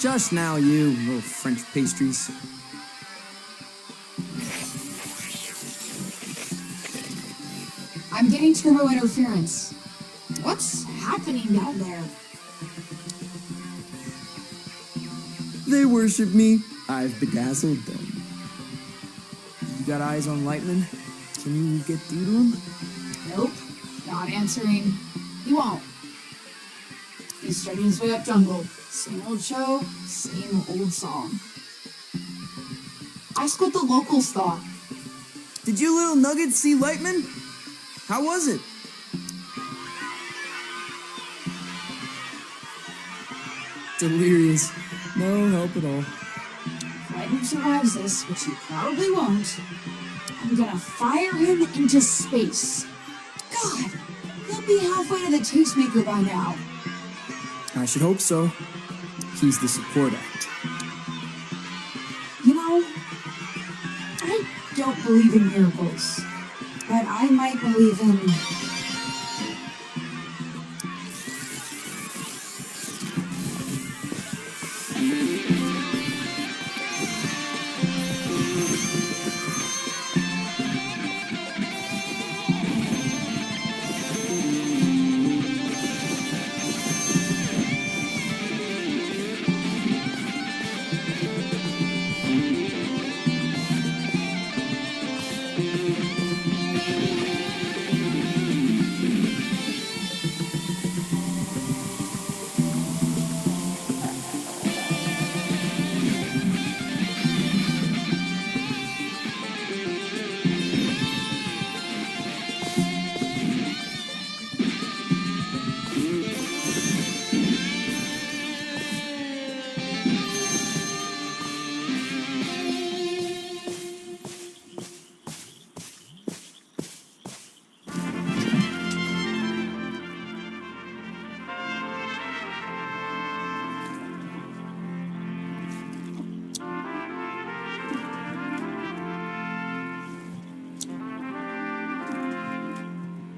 Just now, you little French pastries. I'm getting turbo interference. What's happening down there? They worship me. I've bedazzled them. You got eyes on Lightman? Can you get through to him? Nope, not answering. He won't. He's starting his way up jungle. Same old show, same old song. Ask what the locals thought. Did you little nuggets see Lightman? How was it? Delirious. No help at all. If Lightning survives this, which he probably won't, I'm gonna fire him into space. God, he'll be halfway to the tastemaker by now. I should hope so. He's the support act. You know, I don't believe in miracles, but I might believe in...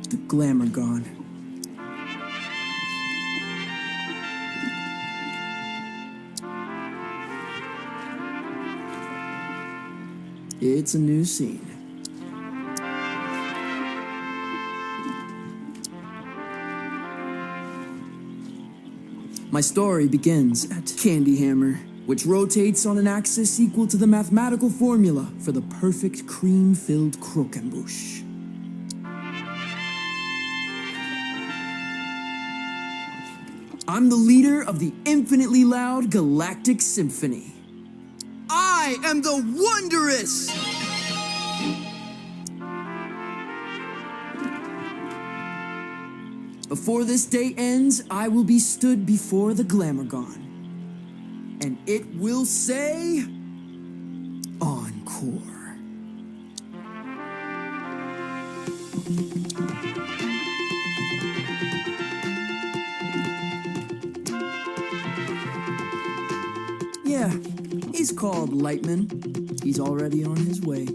The glamour gone. It's a new scene. My story begins at Candy Hammer, which rotates on an axis equal to the mathematical formula for the perfect cream-filled croquembouche. I'm the leader of the infinitely loud galactic symphony. I am the Wondrous! Before this day ends, I will be stood before the Glamourgon. And it will say... Encore. Yeah, he's called Lightman. He's already on his way.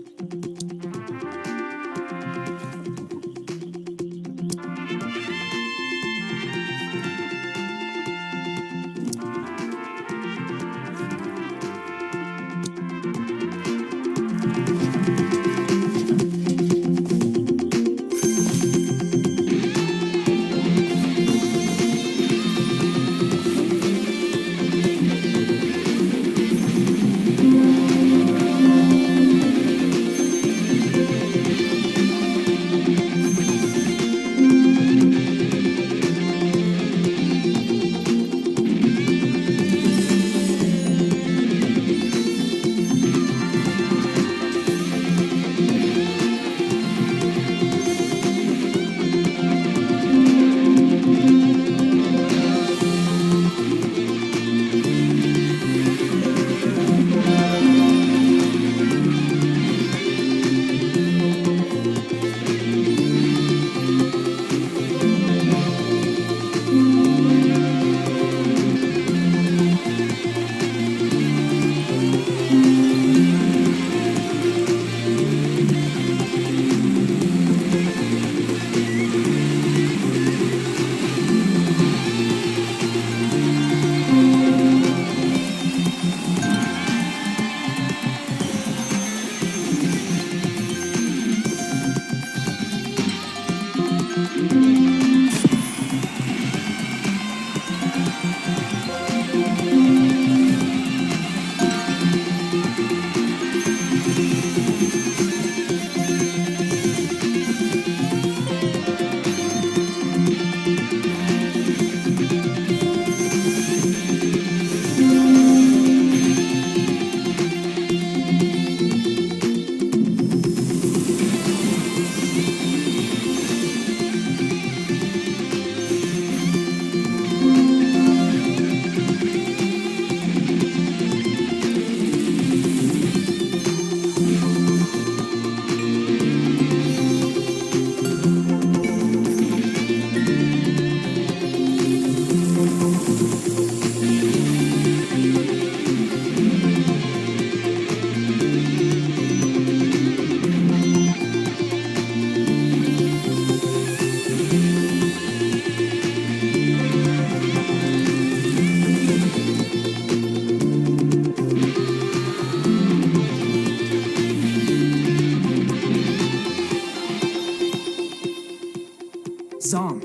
saw him.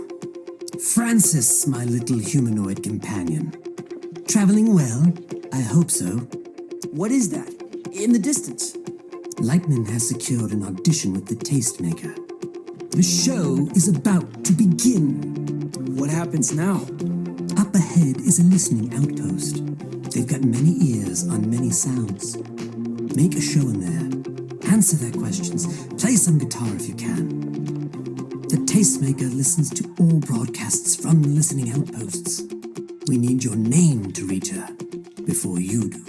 Francis, my little humanoid companion. Traveling well? I hope so. What is that? In the distance. Lightning has secured an audition with the Tastemaker. The show is about to begin. What happens now? Up ahead is a listening outpost. They've got many ears on many sounds. Make a show in there. Answer their questions. Play some guitar if you can. The Tastemaker listens to all broadcasts from the listening outposts. We need your name to reach her before you do.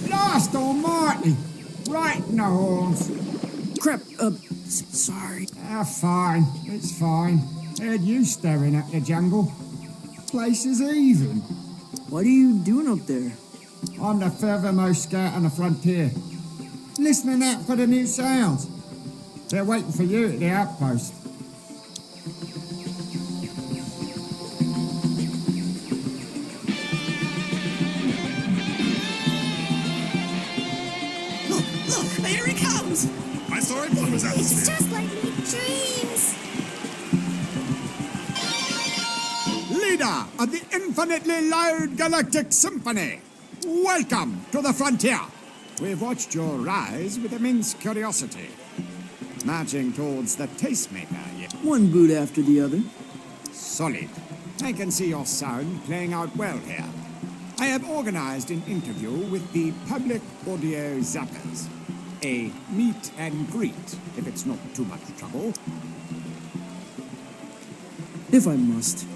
Blast almighty! Right in the horns. Crap, sorry. Fine, it's fine. Heard you staring at the jungle. Place is even. What are you doing up there? I'm the furthermost scout on the frontier. Listening out for the new sounds. They're waiting for you at the outpost. Look, there he comes! I saw it was It's atmosphere. just like my dreams. Leader of the infinitely loud galactic symphony, welcome to the frontier. We've watched your rise with immense curiosity. Marching towards the Tastemaker, yet One boot after the other. solid. I can see your sound playing out well here. I have organized an interview with the Public Audio Zappers. A meet and greet, if it's not too much trouble. If I must.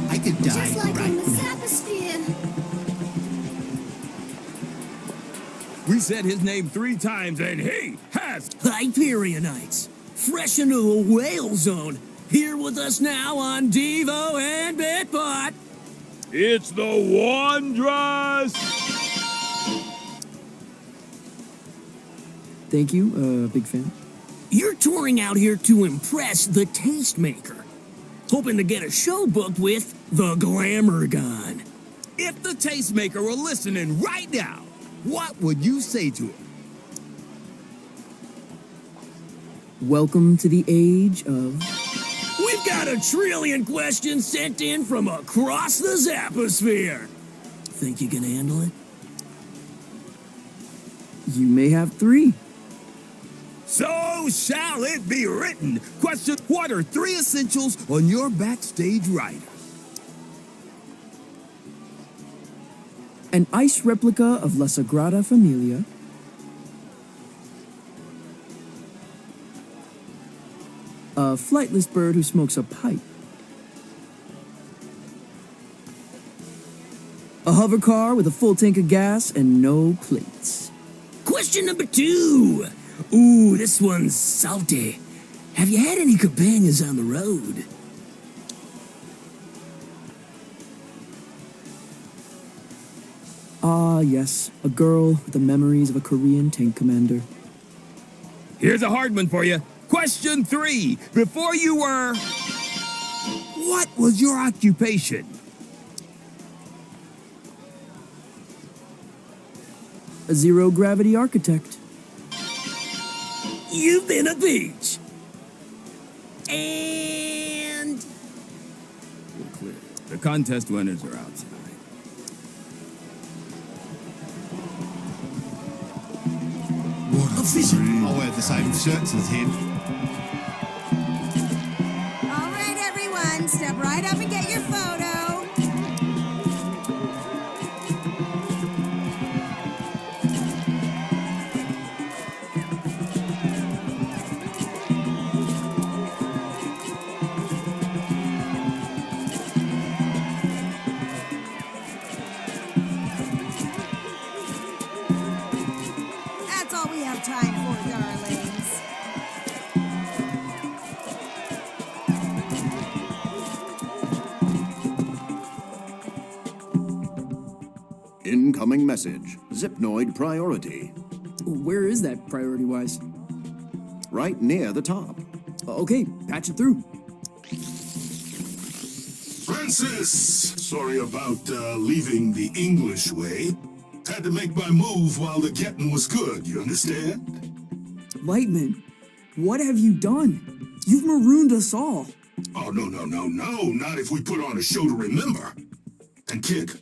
I could die Just like right in the now. atmosphere. We said his name 3 times and he has. Hyperionites, fresh into the whale zone, here with us now on Devo and Bitbot. It's the Wondrous. Thank you, big fan. You're touring out here to impress the Tastemaker, hoping to get a show booked with the Glamour Gun. If the Tastemaker were listening right now, what would you say to him? Welcome to the age of... We've got 1 trillion questions sent in from across the Zapposphere. Think you can handle it? You may have 3. So shall it be written. Question: what are 3 essentials on your backstage rider? An ice replica of La Sagrada Familia. A flightless bird who smokes a pipe. A hover car with a full tank of gas and no plates. Question number 2. Ooh, this one's salty. Have you had any companions on the road? Ah, yes, a girl with the memories of a Korean tank commander. Here's a hard one for you. Question 3. Before you were... what was your occupation? A zero-gravity architect. You've been a beach. And We're clear. The contest winners are outside. a vision. I wear the same shirts as him. All right, everyone, step right up and get your photo. That's all we have time for, darlings. Incoming message. Zipnoid priority. Where is that priority-wise? Right near the top. Okay, patch it through. Francis! Sorry about leaving the English way. Had to make my move while the getting was good, you understand? Lightman, what have you done? You've marooned us all. Oh, no, not if we put on a show to remember. And kid,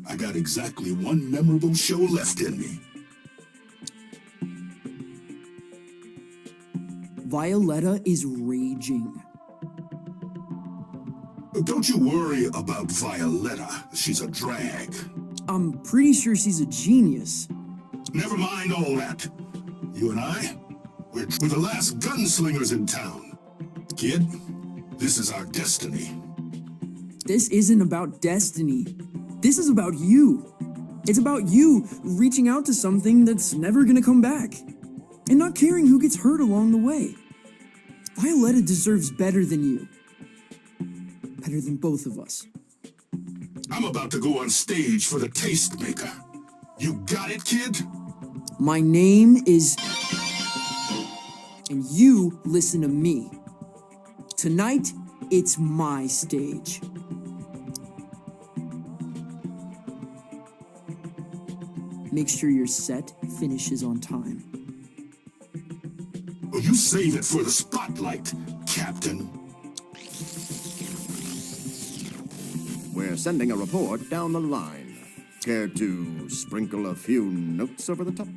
I got exactly one memorable show left in me. Violetta is raging. Don't you worry about Violetta. She's a drag. I'm pretty sure she's a genius. Never mind all that. You and I, we're the last gunslingers in town. Kid, this is our destiny. This isn't about destiny. This is about you. It's about you reaching out to something that's never gonna come back. And not caring who gets hurt along the way. Violetta deserves better than you. Better than both of us. I'm about to go on stage for the Tastemaker. You got it, kid? My name is... And you listen to me. Tonight, it's my stage. Make sure your set finishes on time. Oh, you save it for the spotlight, Captain. We're sending a report down the line. Care to sprinkle a few notes over the top?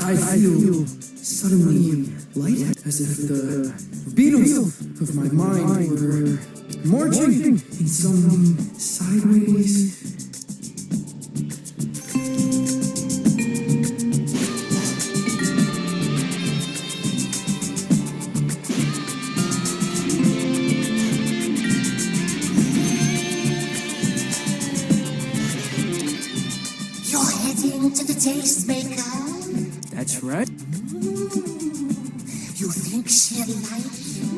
I feel suddenly light, as if the beatles of my mind were marching in some sideways. You're heading to the Tastemaker. That's right. You think she'll like you?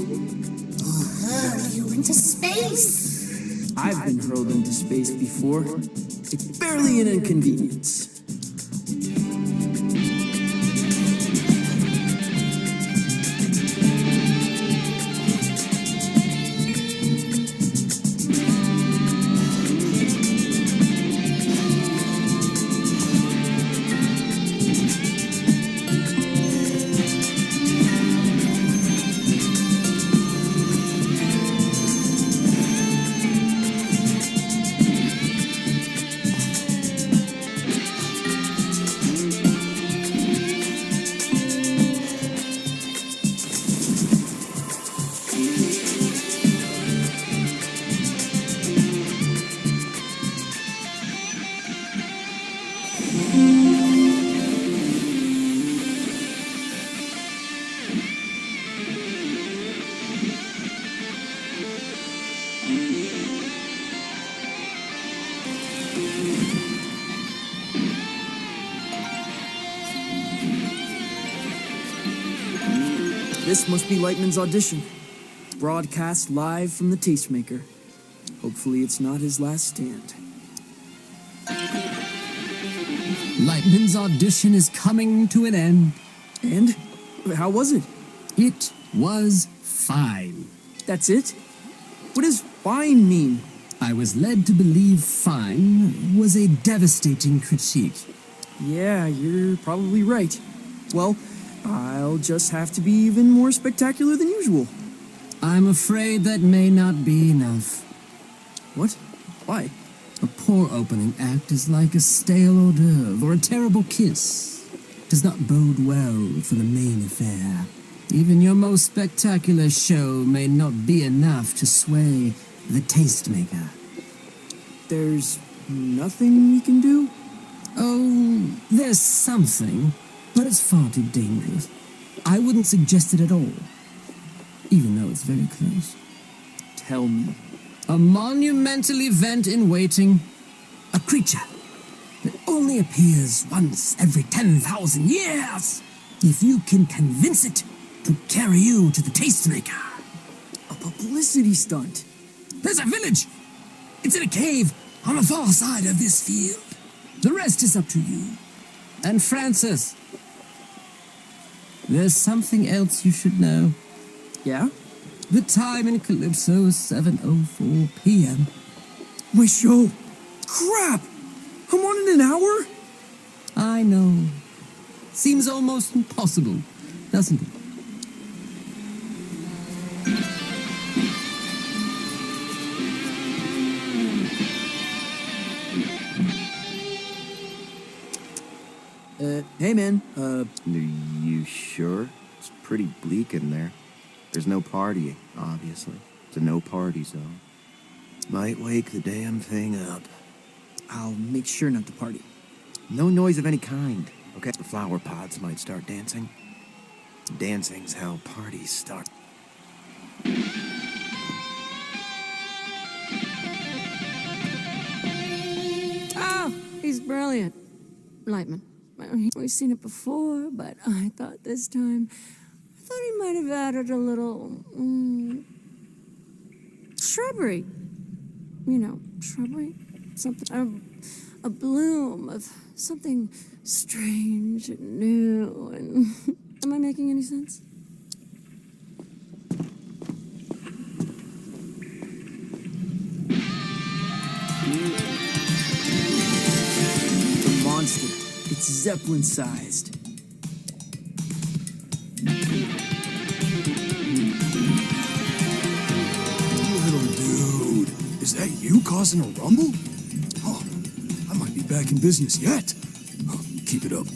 Or hurl you into space? I've been hurled into space before. It's barely an inconvenience. This must be Lightman's audition. Broadcast live from the Tastemaker. Hopefully it's not his last stand. Lightman's audition is coming to an end. And? How was it? It was fine. That's it? What does fine mean? I was led to believe fine was a devastating critique. Yeah, you're probably right. Well, I'll just have to be even more spectacular than usual. I'm afraid that may not be enough. What? Why? A poor opening act is like a stale hors d'oeuvre or a terrible kiss. Does not bode well for the main affair. Even your most spectacular show may not be enough to sway the tastemaker. There's nothing we can do? Oh, there's something, but it's far too dangerous. I wouldn't suggest it at all, even though it's very close. Tell me. A monumental event in waiting. A creature that only appears once every 10,000 years. If you can convince it to carry you to the tastemaker. A publicity stunt. There's a village. It's in a cave on the far side of this field. The rest is up to you. And Francis, there's something else you should know. Yeah? The time in Calypso is 7:04 p.m. My show! Crap! I'm on in an hour? I know. Seems almost impossible, doesn't it? Hey man, Are you sure? It's pretty bleak in there. There's no partying, obviously. It's a no-party zone. Might wake the damn thing up. I'll make sure not to party. No noise of any kind, okay? The flower pots might start dancing. Dancing's how parties start. Oh, he's brilliant. Lightman. We've seen it before, but I thought this time, he might have added a little, shrubbery. You know, shrubbery? Something, a bloom of something strange and new and... Am I making any sense? The monster. It's Zeppelin-sized. Little dude, is that you causing a rumble? Oh, I might be back in business yet. Oh, keep it up.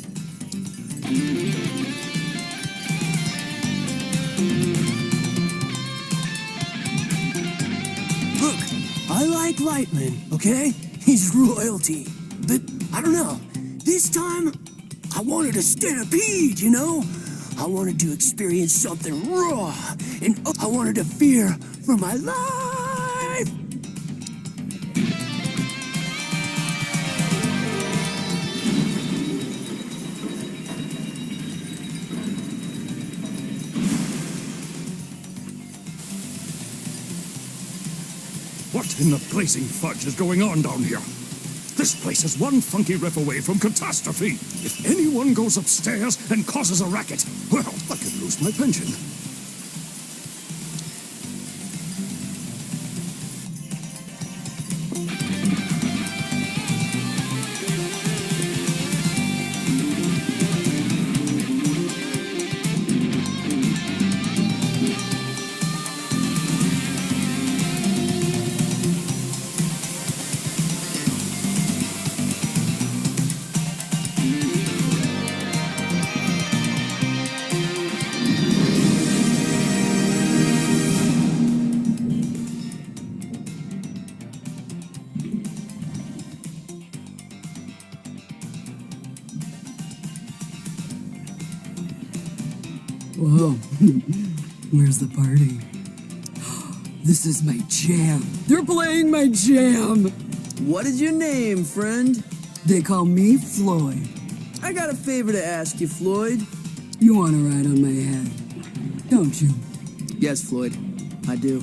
Look, I like Lightman, okay? He's royalty. But I don't know. This time, I wanted a stampede, you know? I wanted to experience something raw, and I wanted to fear for my life! What in the blazing fudge is going on down here? This place is one funky riff away from catastrophe. If anyone goes upstairs and causes a racket, well, I could lose my pension. Whoa. Where's the party? This is my jam. They're playing my jam. What is your name, friend? They call me Floyd. I got a favor to ask you, Floyd. You want to ride on my head? don't you? Yes, Floyd, I do.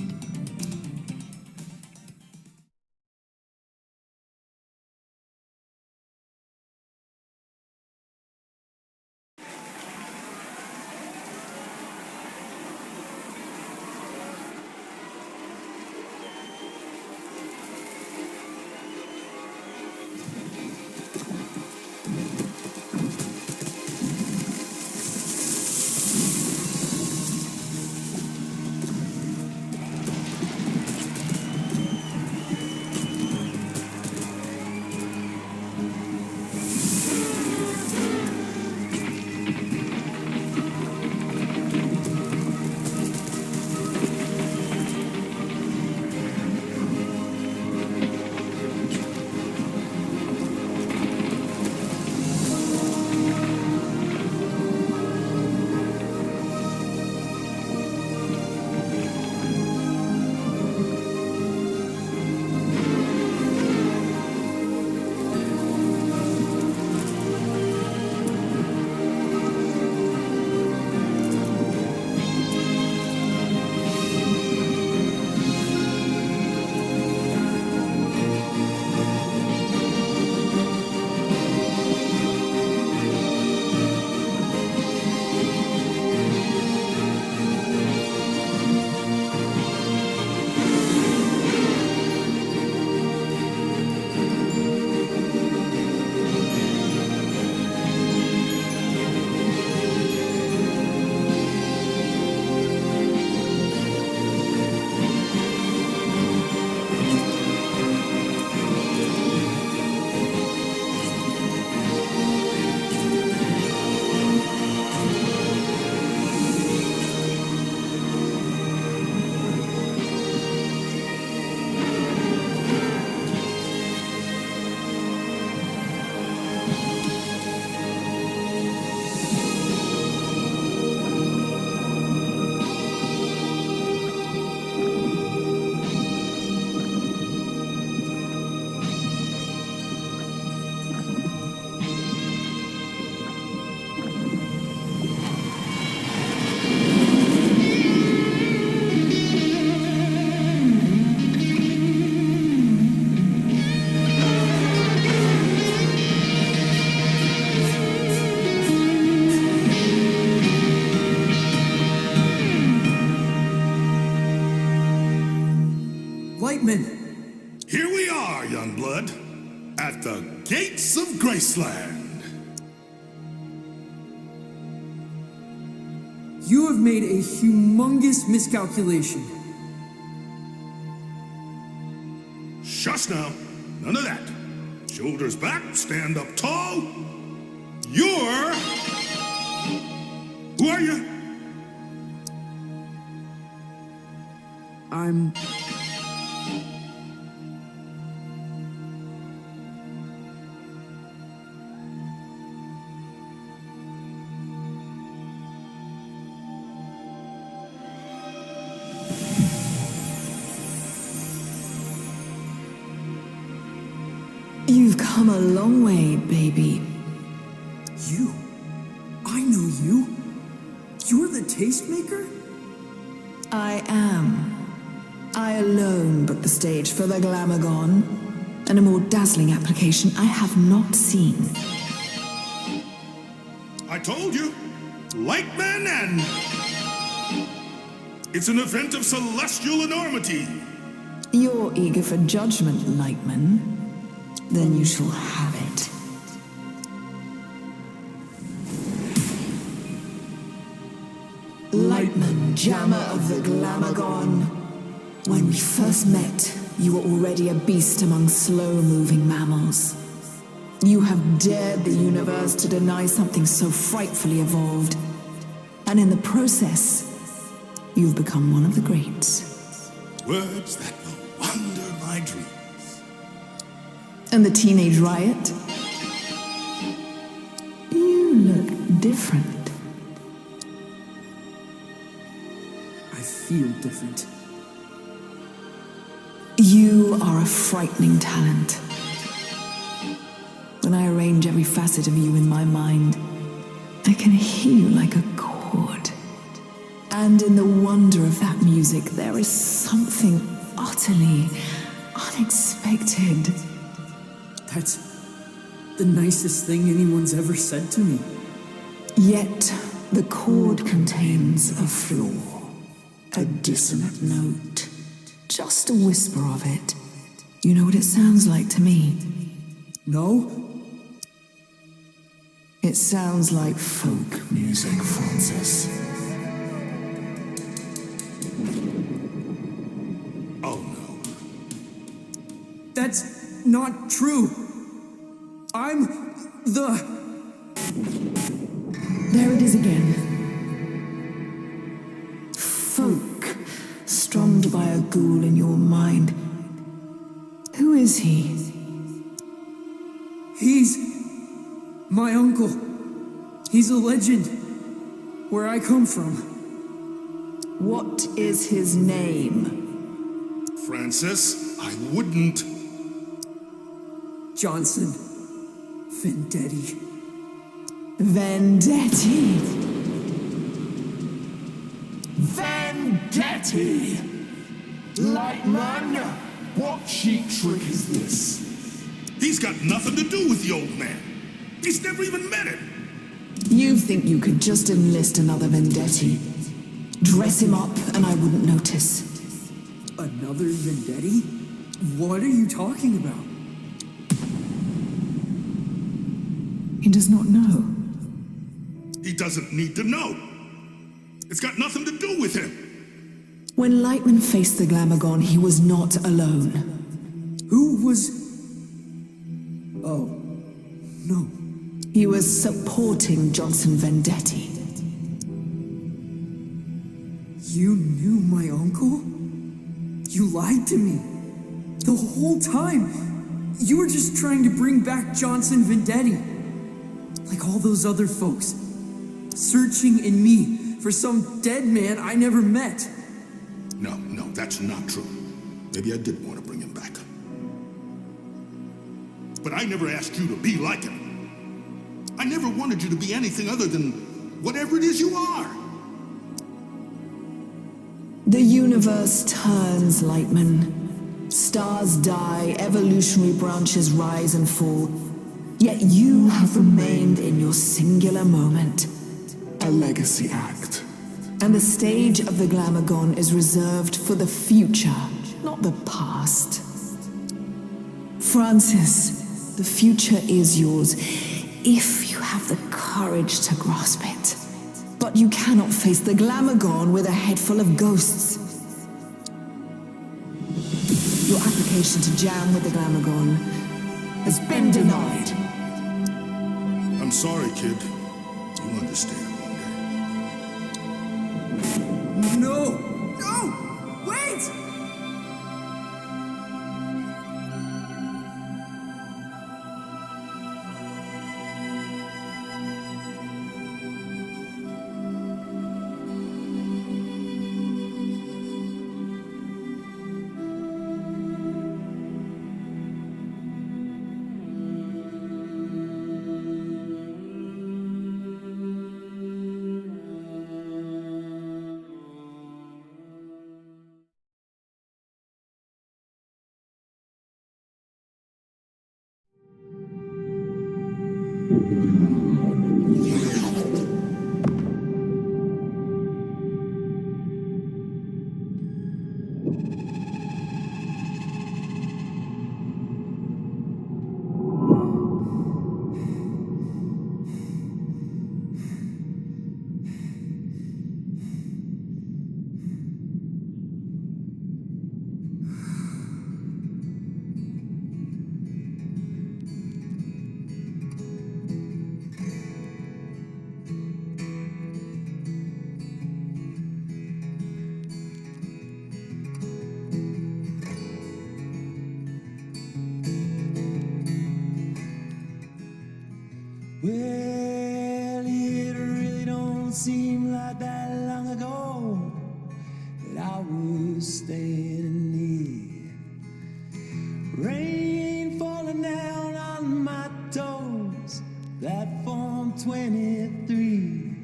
Lightman! Here we are, young blood, at the gates of Graceland. You have made a humongous miscalculation. Shush now. None of that. Shoulders back, stand up tall. You're... Who are you? I'm... You've come a long way, baby. You? I know you. You're the tastemaker? I am. I alone booked the stage for the Glamourgon, and a more dazzling application I have not seen. I told you. Lightman and... It's an event of celestial enormity. You're eager for judgment, Lightman. Then you shall have it. Lightman, jammer of the Glamourgon. When we first met, you were already a beast among slow-moving mammals. You have dared the universe to deny something so frightfully evolved. And in the process, you've become one of the greats. Words that will wander my dreams. And the teenage riot? You look different. I feel different. You are a frightening talent. When I arrange every facet of you in my mind, I can hear you like a chord. And in the wonder of that music, there is something utterly unexpected. That's the nicest thing anyone's ever said to me. Yet the chord contains a flaw, a dissonant note, just a whisper of it. You know what it sounds like to me? No? It sounds like folk music, Francis. Oh no. That's not true. I'm the... There it is again. Folk, strummed by a ghoul in your mind. Who is he? He's my uncle. He's a legend. Where I come from. What is his name? Francis, I wouldn't. Johnson Vendetti. Vendetti. Vendetti! Lightman, what cheap trick is this? He's got nothing to do with the old man. He's never even met him. You think you could just enlist another Vendetti? Dress him up and I wouldn't notice. Another Vendetti? What are you talking about? He does not know. He doesn't need to know. It's got nothing to do with him. When Lightman faced the Glamagon, he was not alone. Who was... Oh, no. He was supporting Johnson Vendetti. You knew my uncle? You lied to me. The whole time. You were just trying to bring back Johnson Vendetti. Like all those other folks. Searching in me for some dead man I never met. No, that's not true. Maybe I did want to bring him back. But I never asked you to be like him. I never wanted you to be anything other than whatever it is you are. The universe turns, Lightman. Stars die, evolutionary branches rise and fall. Yet you have remained in your singular moment. A legacy act. And the stage of the Glamagon is reserved for the future, not the past. Francis, the future is yours, if you have the courage to grasp it. But you cannot face the Glamagon with a head full of ghosts. Your application to jam with the Glamagon has been denied. I'm sorry, kid. You'll understand one day. No! No! Wait! Well, it really don't seem like that long ago that I was standing here. Rain falling down on my toes, platform 23.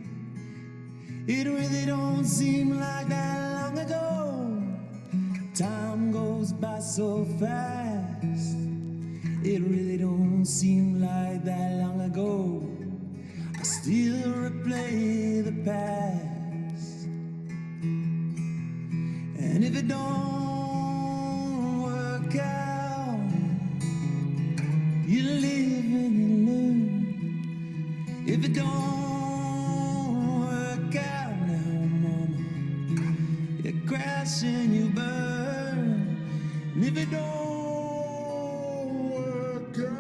It really don't seem goes by so fast. It really don't seem like that long ago. I still replay the past. And if it don't work out, you live and you learn. If it don't work out now, mama, you crash and you burn. And if it don't work out,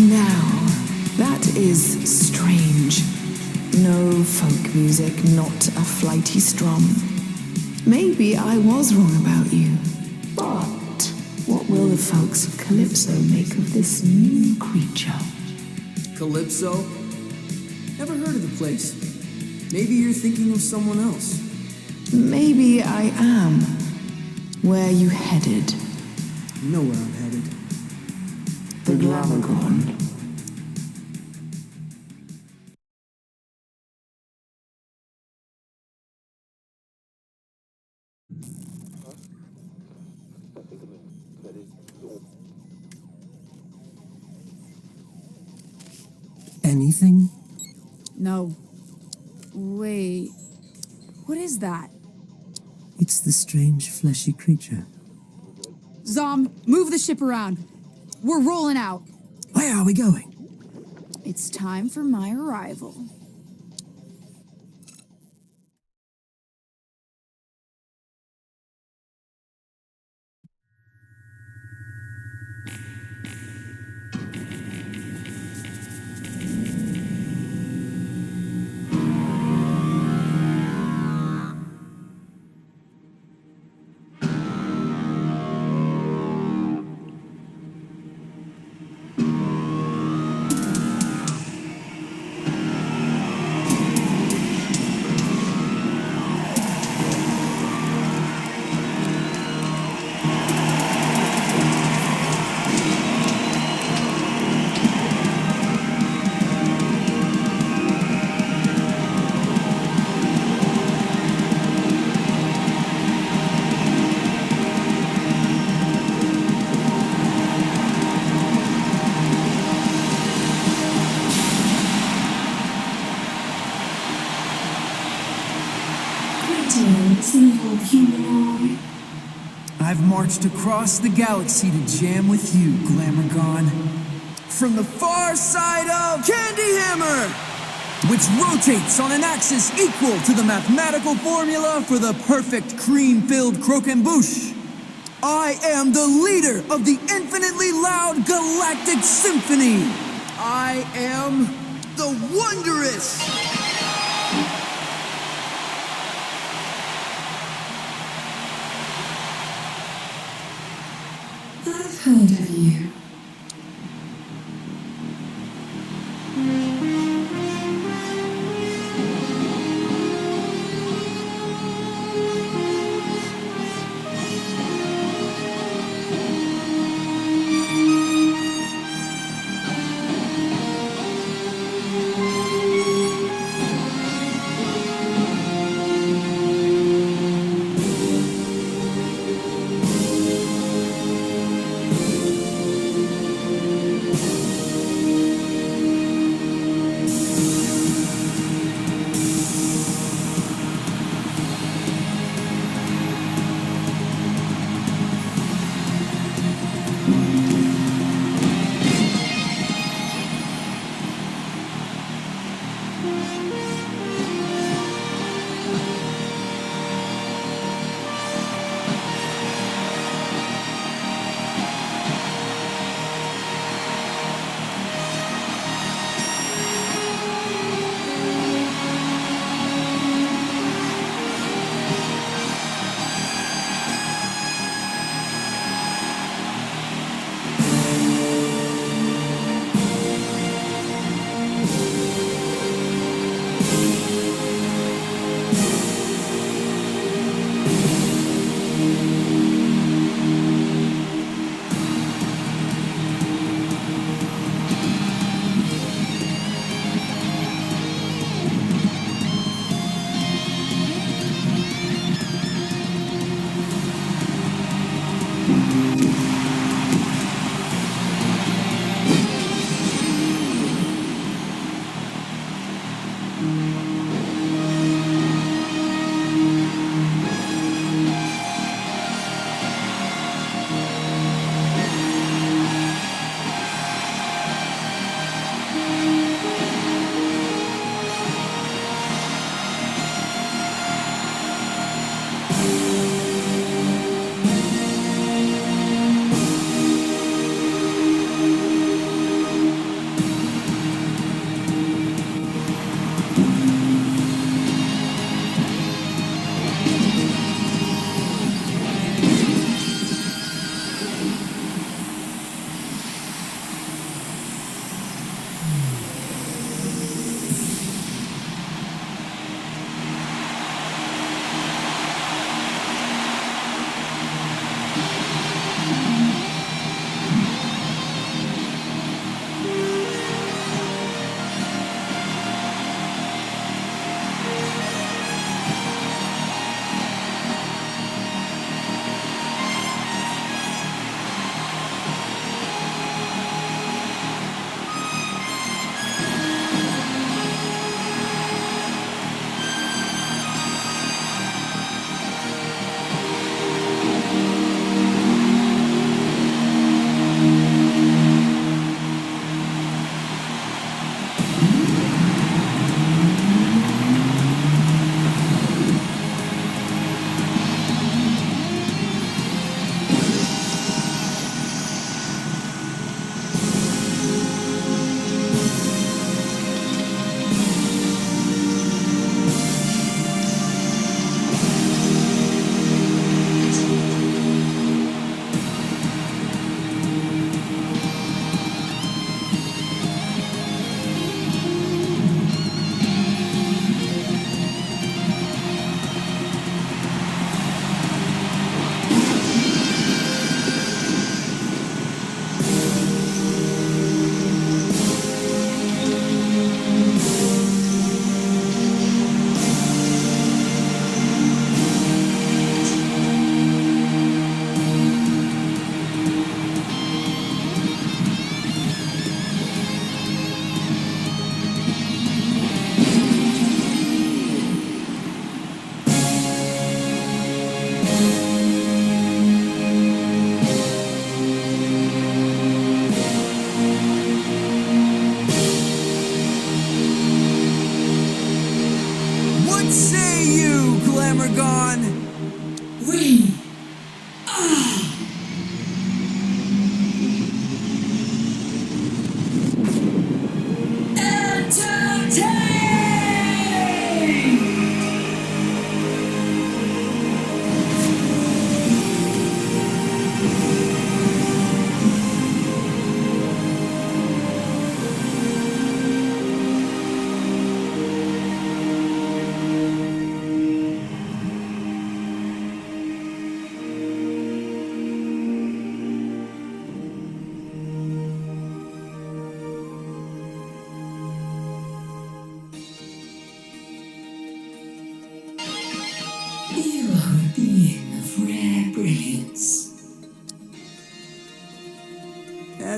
Now, that is strange. No folk music, not a flighty strum. Maybe I was wrong about you. But what will the folks of Calypso make of this new creature? Calypso? Never heard of the place. Maybe you're thinking of someone else. Maybe I am. Where are you headed? You know where I'm headed. The Glamagon. Anything? No. Wait. What is that? It's the strange fleshy creature. Zom, move the ship around. We're rolling out. Where are we going? It's time for my arrival. I've marched across the galaxy to jam with you, Glamourgon. From the far side of Candy Hammer, which rotates on an axis equal to the mathematical formula for the perfect cream-filled croquembouche. I am the leader of the infinitely loud galactic symphony. I am the Wondrous. I've heard of you.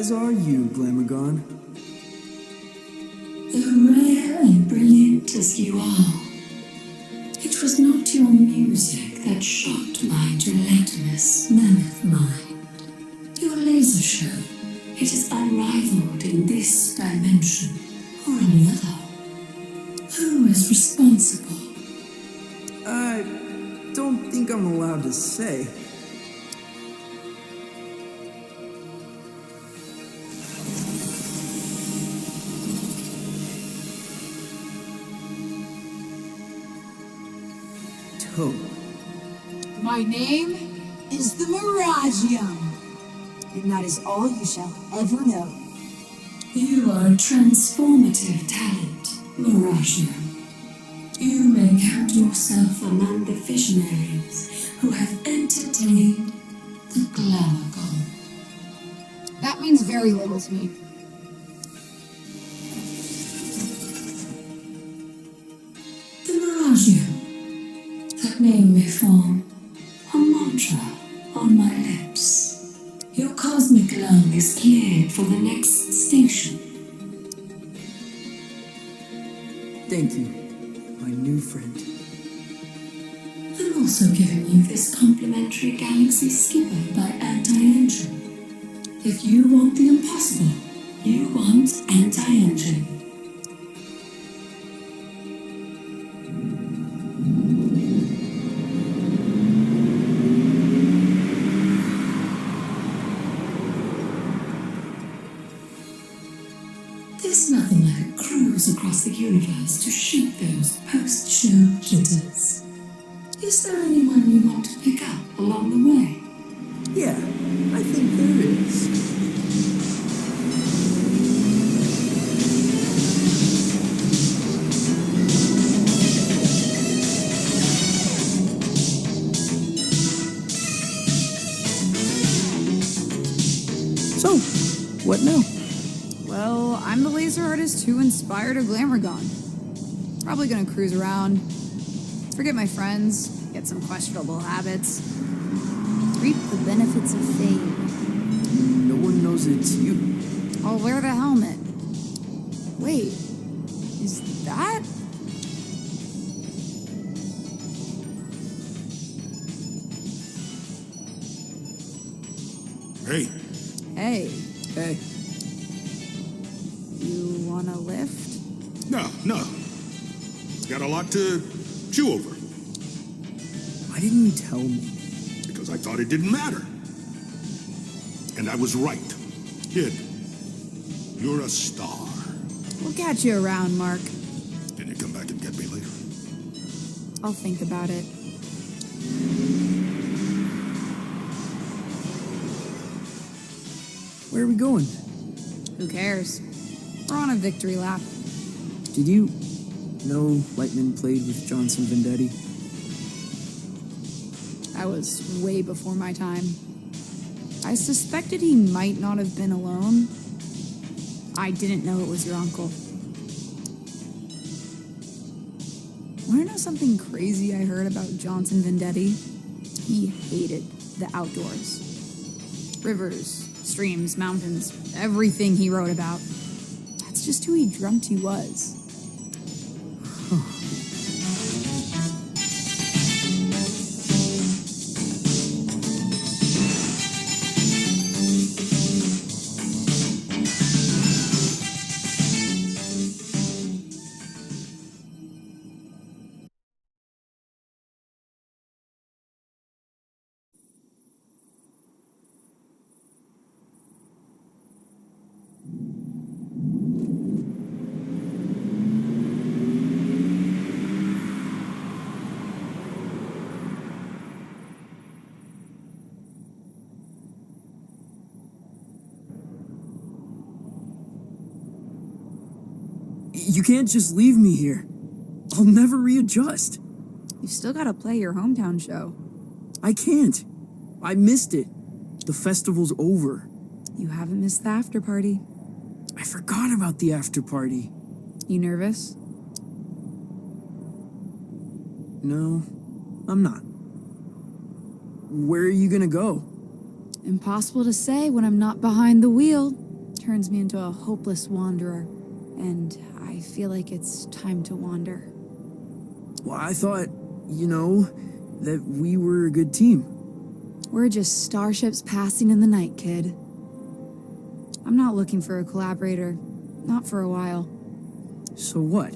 As are you, Glamorgon. Rare and brilliant as you are, it was not your music that shocked my gelatinous mammoth mind. Your laser show, it is unrivaled in this dimension or any other. Who is responsible? I don't think I'm allowed to say. My name is the Miragium, and that is all you shall ever know. You are a transformative talent, Miragium. You may count yourself among the visionaries who have entertained the Glamorgon. That means very little to me. The Miragium. That name may form a mantra on my lips. Your cosmic lung is cleared for the next station. Thank you, my new friend. I'm also giving you this complimentary galaxy skipper by anti-engine. If you want the impossible, you want anti-engine. There's nothing like a cruise across the universe to shoot those post-show jitters. Is there anyone you want to pick up along the way? Yeah, I think there is. So, what now? Well, I'm the laser artist who inspired a glamour gun. Probably gonna cruise around, forget my friends, get some questionable habits, reap the benefits of fame. No one knows it's you. I'll wear the helmet. Wait, is that? Hey. Hey, Hey, you wanna lift? No. Got a lot to chew over. why didn't you tell me? Because I thought it didn't matter. And I was right. Kid, you're a star. We'll catch you around, Mark. Can you come back and get me later? I'll think about it. Where are we going? Who cares? We're on a victory lap. Did you know Lightman played with Johnson Vendetti? That was way before my time. I suspected he might not have been alone. I didn't know it was your uncle. Want to know something crazy I heard about Johnson Vendetti? He hated the outdoors. Rivers, streams, mountains, everything he wrote about. That's just who he dreamt he was. You can't just leave me here. I'll never readjust. You've still got to play your hometown show. I can't. I missed it. The festival's over. You haven't missed the after party. I forgot about the after party. You nervous? No, I'm not. Where are you gonna go? Impossible to say when I'm not behind the wheel. Turns me into a hopeless wanderer. And I feel like it's time to wander. Well, I thought, that we were a good team. We're just starships passing in the night, kid. I'm not looking for a collaborator. Not for a while. So what?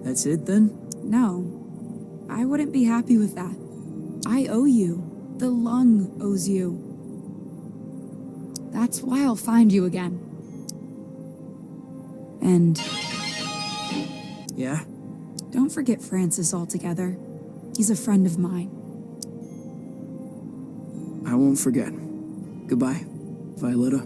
That's it then? No. I wouldn't be happy with that. I owe you. The lung owes you. That's why I'll find you again. And Yeah? don't forget Francis altogether. He's a friend of mine. I won't forget. Goodbye, Violetta.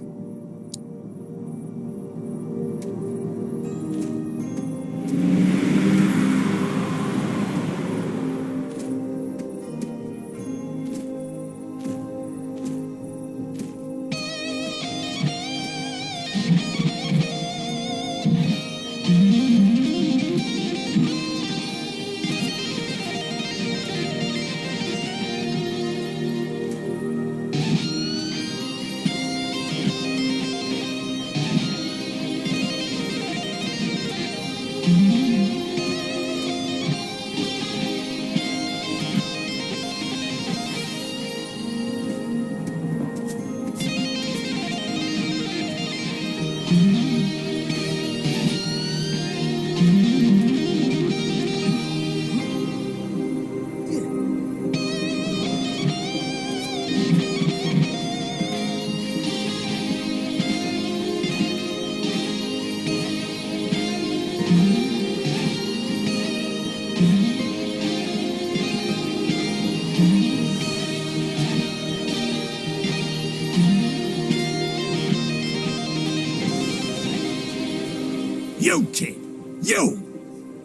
You, kid! You!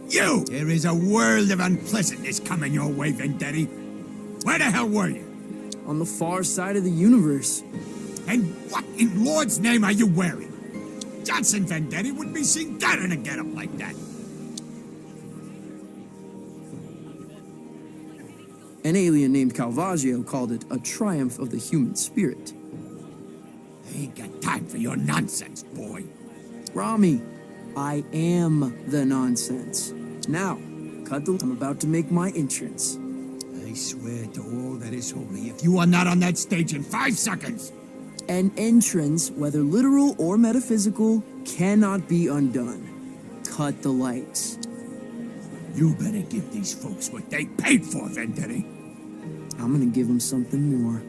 You! There is a world of unpleasantness coming your way, Vendetti. Where the hell were you? On the far side of the universe. And what in Lord's name are you wearing? Johnson Vendetti wouldn't be seen dead in a getup like that. An alien named Calvaggio called it a triumph of the human spirit. I ain't got time for your nonsense, boy. Rami, I am the nonsense. Now, cut the... I'm about to make my entrance. I swear to all that is holy, if you are not on that stage in 5 seconds... An entrance, whether literal or metaphysical, cannot be undone. Cut the lights. You better give these folks what they paid for, Vendetti. I'm gonna give them something more.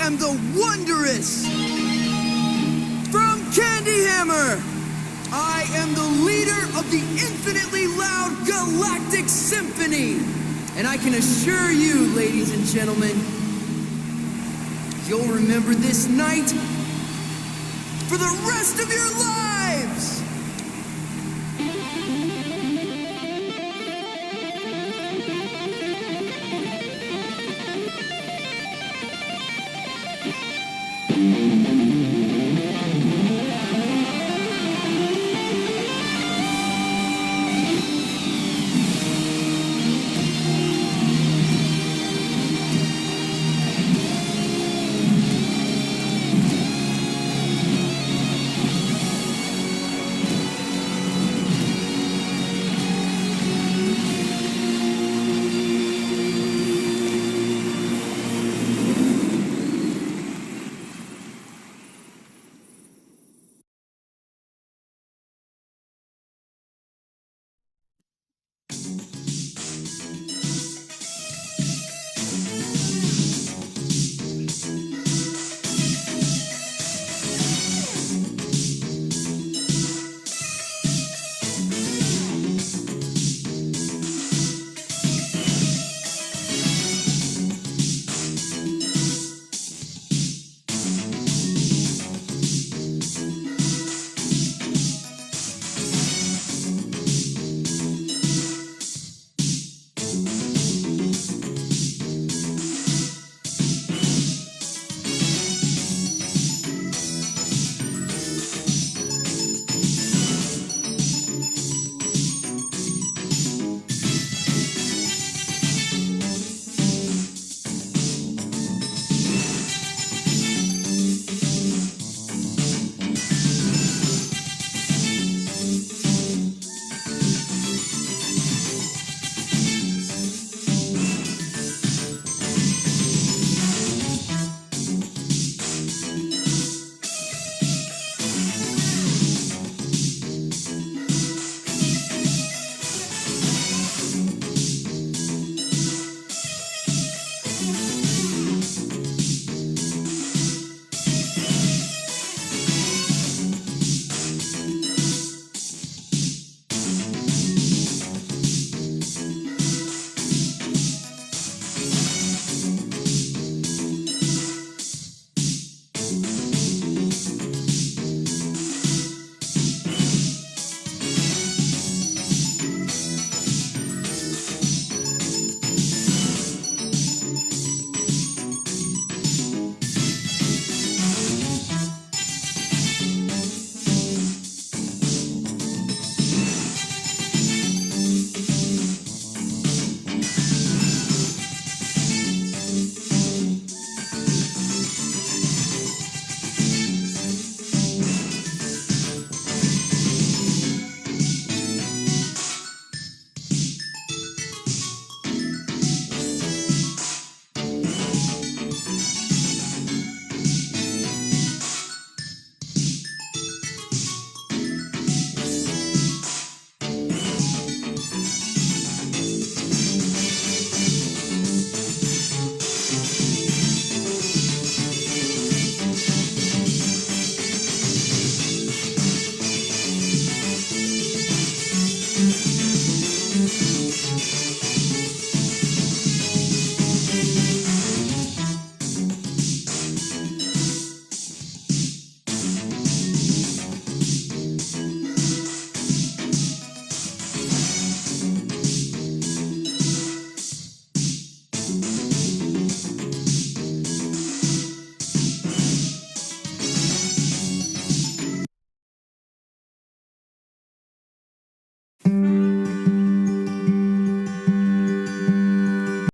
am the Wondrous! From Candy Hammer! I am the leader of the infinitely loud galactic symphony! And I can assure you, ladies and gentlemen, you'll remember this night for the rest of your lives!